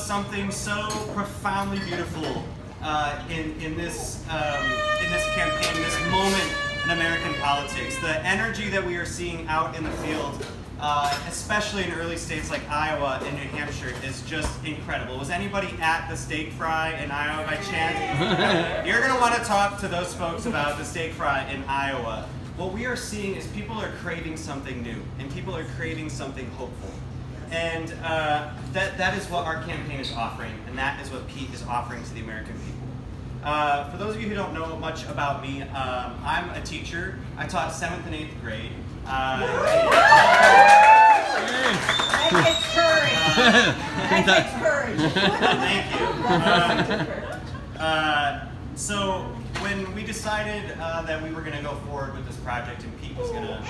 something so profoundly beautiful in this campaign, this moment in American politics. The energy that we are seeing out in the field, especially in early states like Iowa and New Hampshire, is just incredible. Was anybody at the steak fry in Iowa by chance? You're going to want to talk to those folks about the steak fry in Iowa. What we are seeing is people are craving something new, and people are craving something hopeful. And that is what our campaign is offering, and that is what Pete is offering to the American people. For those of you who don't know much about me, I'm a teacher. I taught 7th and 8th grade. That takes courage. Thank you. So when we decided that we were going to go forward with this project and Pete was going to run,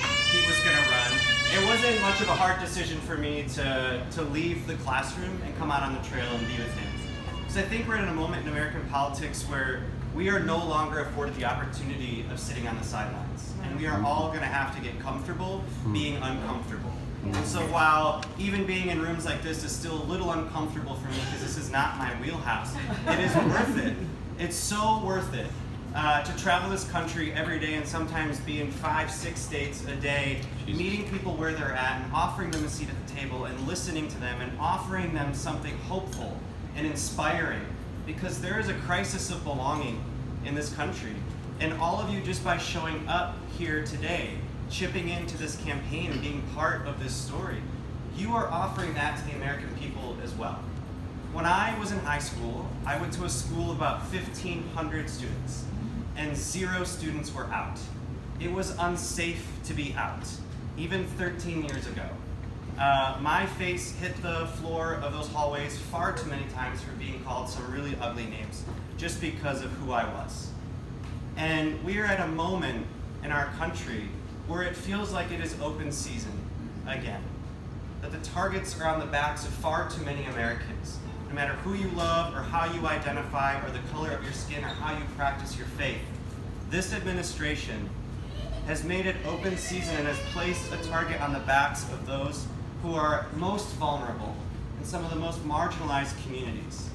it wasn't much of a hard decision for me to leave the classroom and come out on the trail and be with him. Because I think we're in a moment in American politics where we are no longer afforded the opportunity of sitting on the sidelines. And we are all going to have to get comfortable being uncomfortable. And so while even being in rooms like this is still a little uncomfortable for me because this is not my wheelhouse, it is worth it. It's so worth it to travel this country every day and sometimes be in 5-6 states a day, meeting people where they're at and offering them a seat at the table and listening to them and offering them something hopeful and inspiring, because there is a crisis of belonging in this country. And all of you, just by showing up here today, chipping into this campaign and being part of this story, you are offering that to the American people as well. When I was in high school, I went to a school of about 1,500 students, and 0 students were out. It was unsafe to be out, even 13 years ago. My face hit the floor of those hallways far too many times for being called some really ugly names, just because of who I was. And we are at a moment in our country where it feels like it is open season again. That the targets are on the backs of far too many Americans. No matter who you love or how you identify or the color of your skin or how you practice your faith, this administration has made it open season and has placed a target on the backs of those who are most vulnerable in some of the most marginalized communities.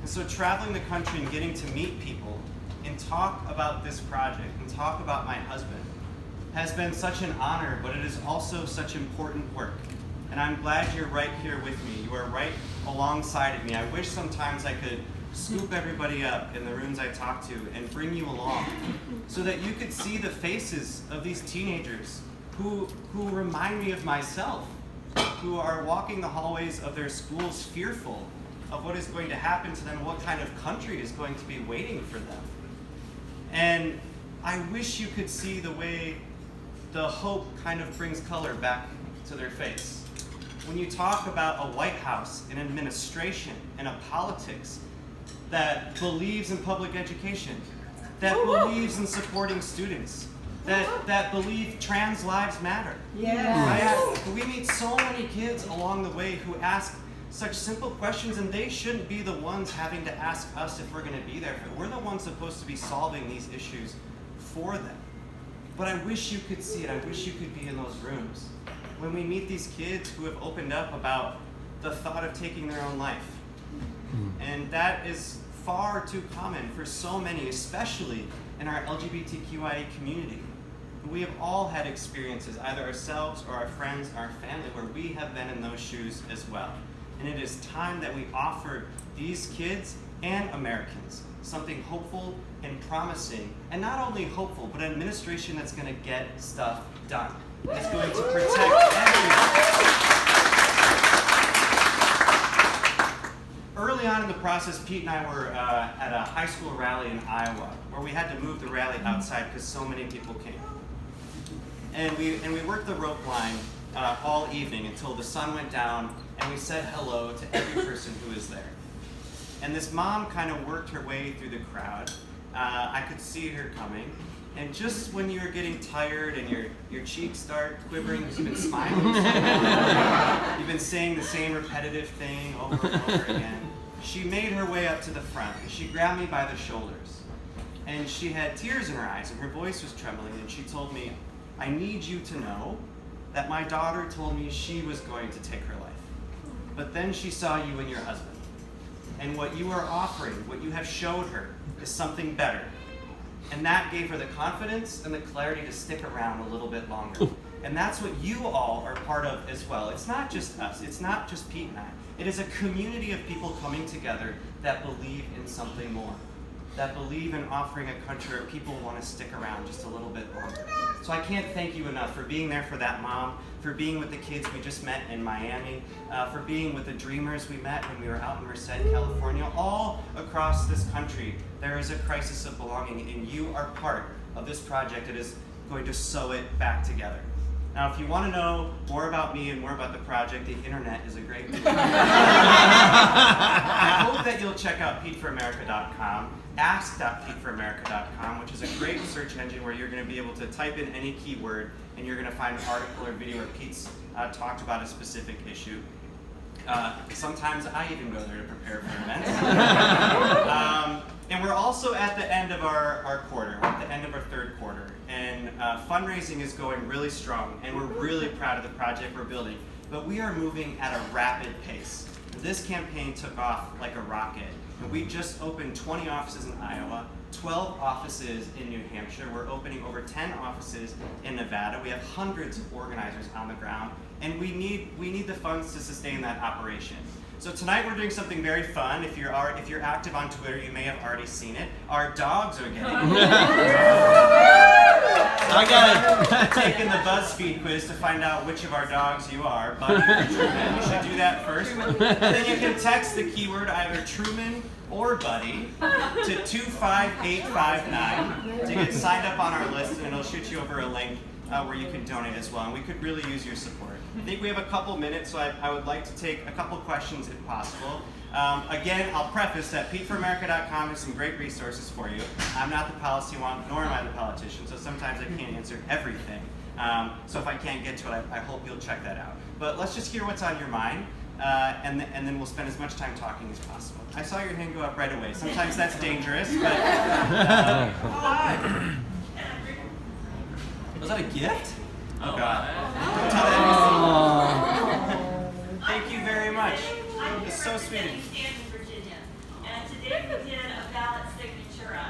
And so traveling the country and getting to meet people and talk about this project and talk about my husband has been such an honor, but it is also such important work. And I'm glad you're right here with me. You are right alongside of me. I wish sometimes I could scoop everybody up in the rooms I talk to and bring you along so that you could see the faces of these teenagers who remind me of myself, who are walking the hallways of their schools fearful of what is going to happen to them, what kind of country is going to be waiting for them. And I wish you could see the way the hope kind of brings color back to their face. When you talk about a White House, an administration, and a politics that believes in public education, that believes in supporting students, that believe trans lives matter. Right? We meet so many kids along the way who ask such simple questions, and they shouldn't be the ones having to ask us if we're going to be there. We're the ones supposed to be solving these issues for them. But I wish you could see it. I wish you could be in those rooms. When we meet these kids who have opened up about the thought of taking their own life. And that is far too common for so many, especially in our LGBTQIA community. We have all had experiences, either ourselves or our friends, our family, where we have been in those shoes as well. And it is time that we offer these kids and Americans something hopeful and promising, and not only hopeful, but an administration that's going to get stuff done. It's going to protect everyone. Early on in the process, Pete and I were at a high school rally in Iowa, where we had to move the rally outside because so many people came. And we worked the rope line all evening until the sun went down, and we said hello to every person who was there. And this mom kind of worked her way through the crowd. I could see her coming. And just when you're getting tired and your cheeks start quivering, you've been smiling so long, you've been saying the same repetitive thing over and over again, she made her way up to the front. She grabbed me by the shoulders. And she had tears in her eyes, and her voice was trembling, and she told me, "I need you to know that my daughter told me she was going to take her life. But then she saw you and your husband. And what you are offering, what you have showed her, is something better. And that gave her the confidence and the clarity to stick around a little bit longer. And that's what you all are part of as well. It's not just us. It's not just Pete and I. It is a community of people coming together that believe in something more, that believe in offering a country where people want to stick around just a little bit longer. So I can't thank you enough for being there for that mom, for being with the kids we just met in Miami, for being with the dreamers we met when we were out in Merced, California. All across this country, there is a crisis of belonging, and you are part of this project that is going to sew it back together. Now, if you want to know more about me and more about the project, the internet is a great place. I hope that you'll check out PeteForAmerica.com, ask.PeteForAmerica.com, which is a great search engine where you're going to be able to type in any keyword and you're going to find an article or video where Pete's talked about a specific issue. Sometimes I even go there to prepare for events. And we're also at the end of our quarter. We're at the end of our third quarter. And fundraising is going really strong, and we're really proud of the project we're building. But we are moving at a rapid pace. This campaign took off like a rocket. And we just opened 20 offices in Iowa, 12 offices in New Hampshire. We're opening over 10 offices in Nevada. We have hundreds of organizers on the ground, and we need the funds to sustain that operation. So tonight we're doing something very fun. If you're active on Twitter, you may have already seen it. Our dogs are getting I got it. taking the BuzzFeed quiz to find out which of our dogs you are. Buddy or Truman. You should do that first. And then you can text the keyword either Truman or Buddy to 25859 to get signed up on our list, and it'll shoot you over a link where you can donate as well. And we could really use your support. I think we have a couple minutes, so I would like to take a couple questions if possible. Again, I'll preface that PeteForAmerica.com has some great resources for you. I'm not the policy wonk, nor am I the politician, so sometimes I can't answer everything. So if I can't get to it, I hope you'll check that out. But let's just hear what's on your mind, and then we'll spend as much time talking as possible. I saw your hand go up right away. Sometimes that's dangerous, but... Was that a gift? Oh, God. Don't tell that. Thank you very much. It's so sweet. I'm in Virginia, and today we did a ballot signature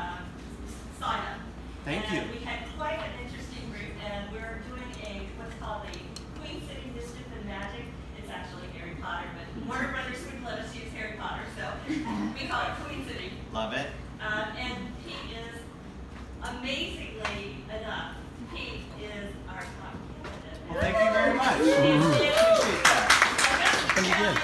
sign-up. Thank you. We had quite an interesting group, and we're doing what's called a Queen City Mischief and Magic. It's actually Harry Potter, but Warner Brothers wouldn't let us use Harry Potter, so we call it Queen City. Love it. And Pete is, amazingly enough, Pete is our top candidate. Well, thank you very much. Appreciate that. Pretty good.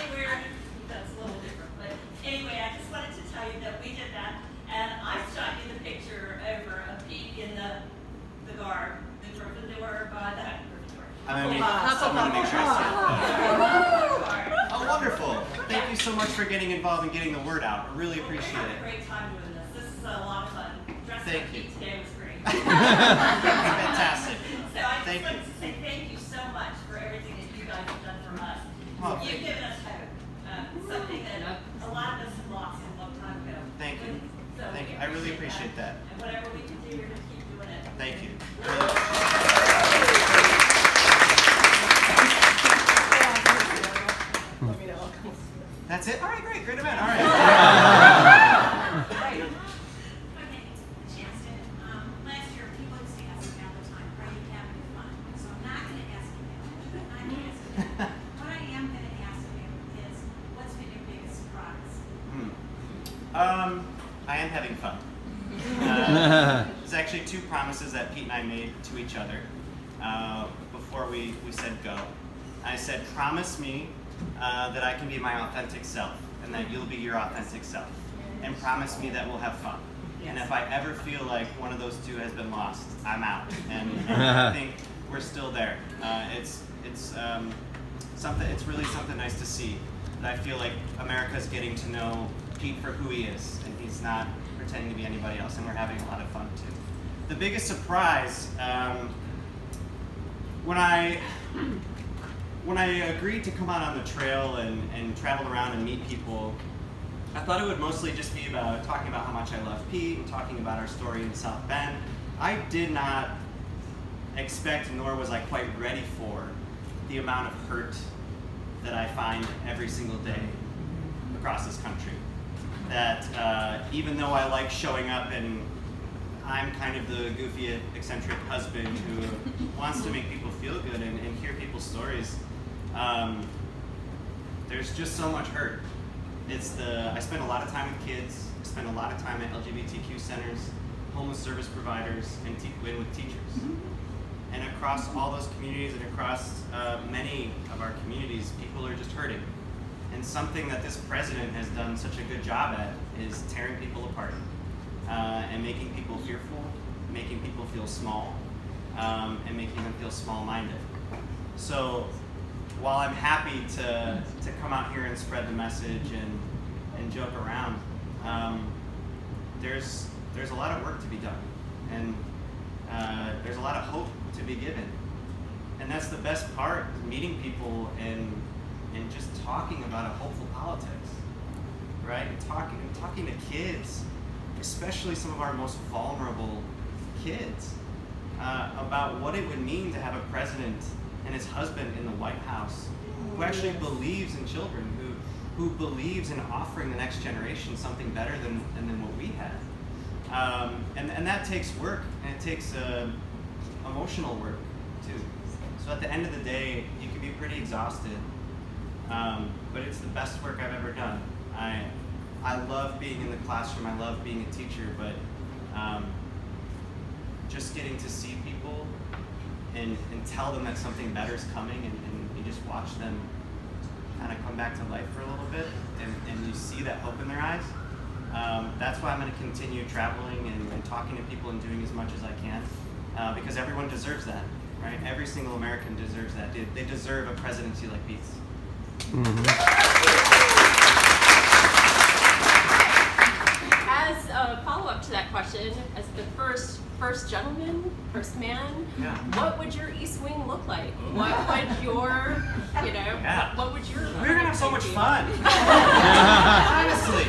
That's a little different, but anyway, I just wanted to tell you that we did that, and I shot you the picture over of Pete in the garb, the Gryffindor, I'm going to make sure I see it. Oh, wonderful. Thank you so much for getting involved and getting the word out. I really appreciate We had a it. great time doing this. This is a lot of fun. Dressing Thank up you. Pete today was great. Fantastic. So I just Thank wanted you. to say thank you so much for everything that you guys have done for us. Oh, You've thank you. given us hope, something that a lot of us have lost a long time ago. Thank you. So Thank we you. I really appreciate that. And whatever we can do, we're going to keep doing it. Thank you. That's it? All right, great. Great event. All right. Okay, Chasten, last year people used to ask me all the time, are you having fun? So I'm not going to ask you that, but I'm asking you. What I am going to ask you is, what's been your biggest surprise? I am having fun. There's actually two promises that Pete and I made to each other before we said go. I said, promise me that I can be my authentic self and that you'll be your authentic self. And promise me that we'll have fun. And if I ever feel like one of those two has been lost, I'm out. And I think we're still there. It's really something nice to see. That I feel like America's getting to know Pete for who he is, and he's not pretending to be anybody else, and we're having a lot of fun too. The biggest surprise, when I agreed to come out on the trail and travel around and meet people, I thought it would mostly just be about talking about how much I love Pete and talking about our story in South Bend. I did not expect, nor was I quite ready for, the amount of hurt that I find every single day across this country. that even though I like showing up and I'm kind of the goofy, eccentric husband who wants to make people feel good and hear people's stories, there's just so much hurt. I spend a lot of time with kids, I spend a lot of time at LGBTQ centers, homeless service providers, and with teachers. And across all those communities and across many of our communities, people are just hurting. And something that this president has done such a good job at is tearing people apart and making people fearful, making people feel small, and making them feel small-minded. So while I'm happy to come out here and spread the message and joke around, there's a lot of work to be done, and there's a lot of hope to be given. And that's the best part, meeting people and just talking about a hopeful politics, right? And talking to kids, especially some of our most vulnerable kids, about what it would mean to have a president and his husband in the White House who actually believes in children, who believes in offering the next generation something better than what we had. And that takes work, and it takes emotional work too. So at the end of the day, you can be pretty exhausted, but it's the best work I've ever done. I love being in the classroom, I love being a teacher, but just getting to see people and tell them that something better is coming, and you just watch them kind of come back to life for a little bit, and you see that hope in their eyes. That's why I'm going to continue traveling and talking to people and doing as much as I can, because everyone deserves that, right? Every single American deserves that. They deserve a presidency like Pete's. As a follow-up to that question, as the first gentleman, first man, what would your East Wing look like? What would your, what would your... We're gonna have so much fun. Honestly.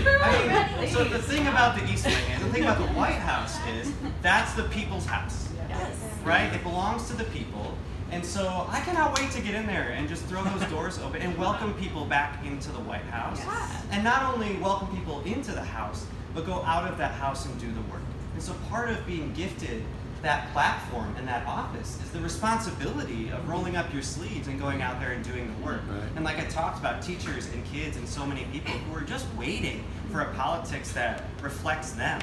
So the thing about the East Wing and the thing about the White House is that's the people's house. Yes. Right? It belongs to the people. And so I cannot wait to get in there and just throw those doors open and welcome people back into the White House. Yes. And not only welcome people into the house, but go out of that house and do the work. And so part of being gifted that platform and that office is the responsibility of rolling up your sleeves and going out there and doing the work. Right. And like I talked about, teachers and kids and so many people who are just waiting for a politics that reflects them,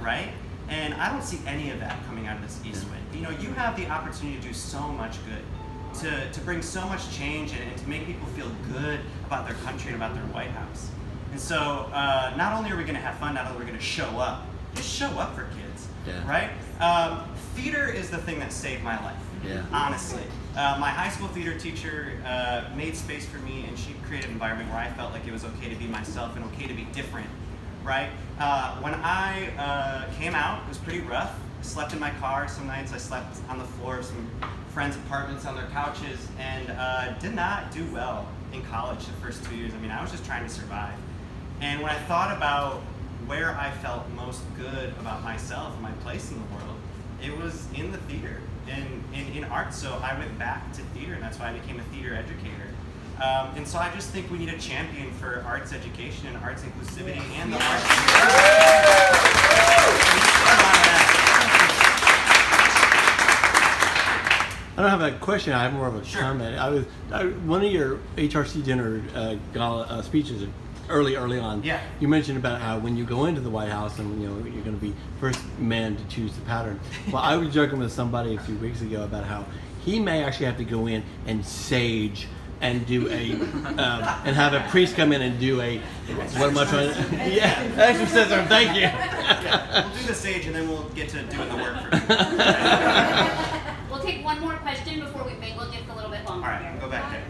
right? And I don't see any of that coming out of this East Wing. You have the opportunity to do so much good, to bring so much change and to make people feel good about their country and about their White House. And so not only are we going to have fun, not only are we going to show up, just show up for kids, right? Theater is the thing that saved my life, honestly. My high school theater teacher made space for me, and she created an environment where I felt like it was okay to be myself and okay to be different, right? When I came out, it was pretty rough. I slept in my car some nights. I slept on the floor of some friends' apartments on their couches, and did not do well in college the first 2 years. I mean, I was just trying to survive. And when I thought about where I felt most good about myself and my place in the world, it was in the theater and in art. So I went back to theater, and that's why I became a theater educator. And so I just think we need a champion for arts education and arts inclusivity and the arts. I don't have a question. I have more of a comment. One of your HRC dinner gala speeches early on. Yeah. You mentioned about how when you go into the White House and you're going to be first man to choose the pattern. Well, I was joking with somebody a few weeks ago about how he may actually have to go in and sage and do a and have a priest come in and do a what am I trying to? Yeah, exorcism. Thank you. We'll do the sage and then we'll get to doing the work for people. We'll take one more question before we make it just a little bit longer. All right, go back there.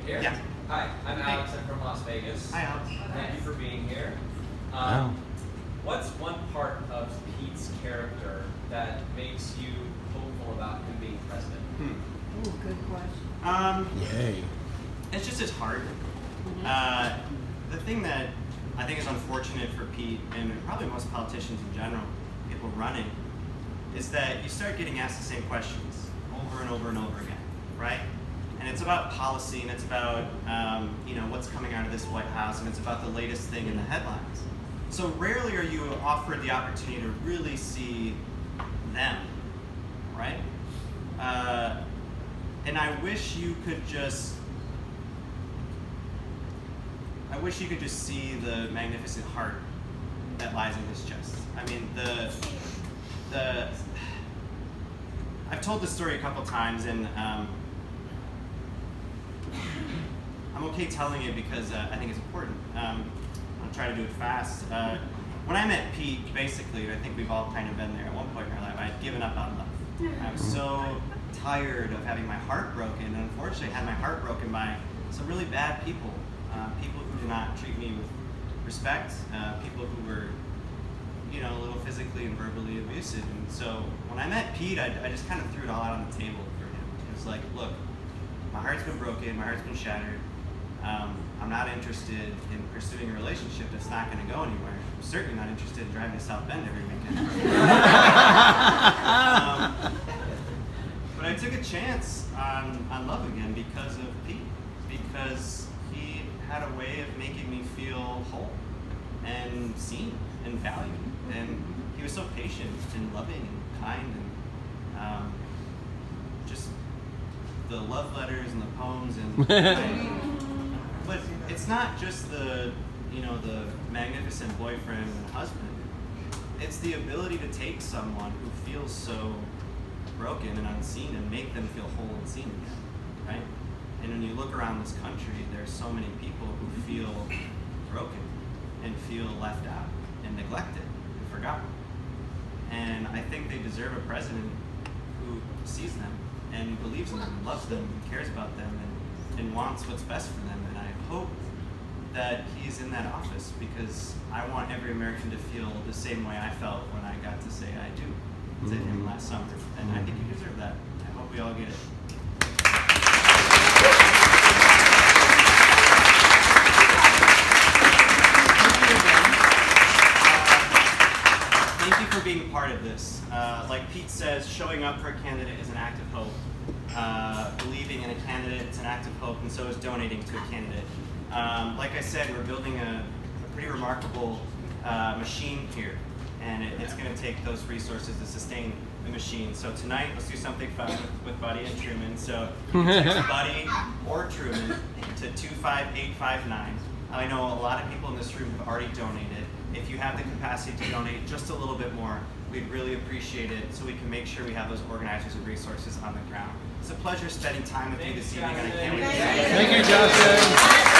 Here? Yeah. Hi, I'm Alex. I'm from Las Vegas. Hi, Alex. Thank you for being here. Wow. What's one part of Pete's character that makes you hopeful about him being president? Ooh, good question. Yay. It's just his heart. The thing that I think is unfortunate for Pete, and probably most politicians in general, people running, is that you start getting asked the same questions over and over and over again, right? And it's about policy, and it's about what's coming out of this White House, and it's about the latest thing in the headlines. So rarely are you offered the opportunity to really see them, right? And I wish you could just see the magnificent heart that lies in his chest. I mean, I've told this story a couple times, and I'm okay telling it because I think it's important. I'll try to do it fast. When I met Pete, basically, I think we've all kind of been there at one point in our life. I had given up on love. I was so tired of having my heart broken, and unfortunately, I had my heart broken by some really bad people. People who did not treat me with respect. People who were, a little physically and verbally abusive. And so when I met Pete, I just kind of threw it all out on the table for him. It was like, look, my heart's been broken, my heart's been shattered. I'm not interested in pursuing a relationship that's not going to go anywhere. I'm certainly not interested in driving to South Bend every weekend. But I took a chance on love again because of Pete, because he had a way of making me feel whole and seen and valued. And he was so patient and loving and kind, and just the love letters and the poems and but it's not just the magnificent boyfriend and husband. It's the ability to take someone who feels so broken and unseen and make them feel whole and seen again, right? And when you look around this country, there's so many people who feel broken and feel left out and neglected and forgotten. And I think they deserve a president who sees them and believes in them and loves them and cares about them and wants what's best for them. And I hope that he's in that office, because I want every American to feel the same way I felt when I got to say I do to him last summer. And I think you deserve that. I hope we all get it. Thank you for being part of this. Like Pete says, showing up for a candidate is an act of hope. Believing in a candidate is an act of hope, and so is donating to a candidate. Like I said, we're building a pretty remarkable machine here, and it's going to take those resources to sustain the machine. So tonight, let's do something fun with Buddy and Truman. So you can text Buddy or Truman to 25859. I know a lot of people in this room have already donated. If you have the capacity to donate just a little bit more, we'd really appreciate it, so we can make sure we have those organizers and resources on the ground. It's a pleasure spending time with you this evening, and I can't wait to see you. Thank you, Justin.